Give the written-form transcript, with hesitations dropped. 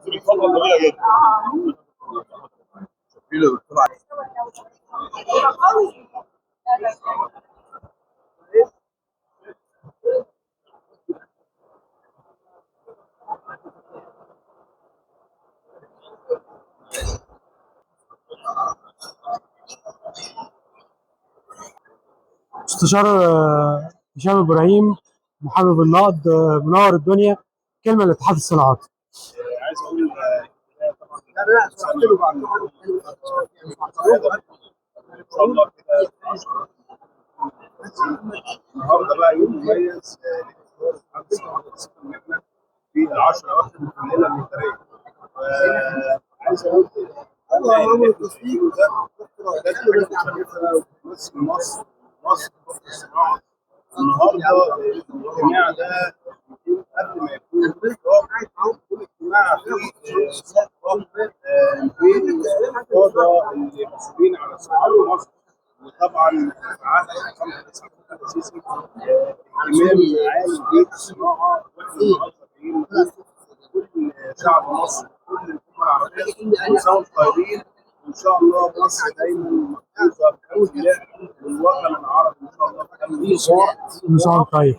الفترة جميلة جدا. مستشار هشام ابراهيم، محامي بالنقد، منور الدنيا. كلمه لاتحاد الصناعات. عايز اقول طبعا ان شاء الله كده النهارده بقى يوم مميز لاتحاد الصناعات المهنه في ال10 اواخر من الليله المثاليه. عايز اقول ان التصوير ده حاجه مشرفه وتمثل مصر في الصناعه. النهارده الاجتماع ده يكون قبل ما يكون يكون اجتماع فيه صفقه بين القاده اللي مسؤولين على الصناعه في مصر. وطبعا في عهد فخامه الرئيس عبد الفتاح السيسي اهتمام عالي بالصناعه، واحنا النهارده كل شعب مصر كل الامه العربيه كل سنه وانتم طيبين. وان شاء الله مصر دايما محفوظه بحمد الله والوطن العربي ان شاء الله بكامل كل سنه طيب.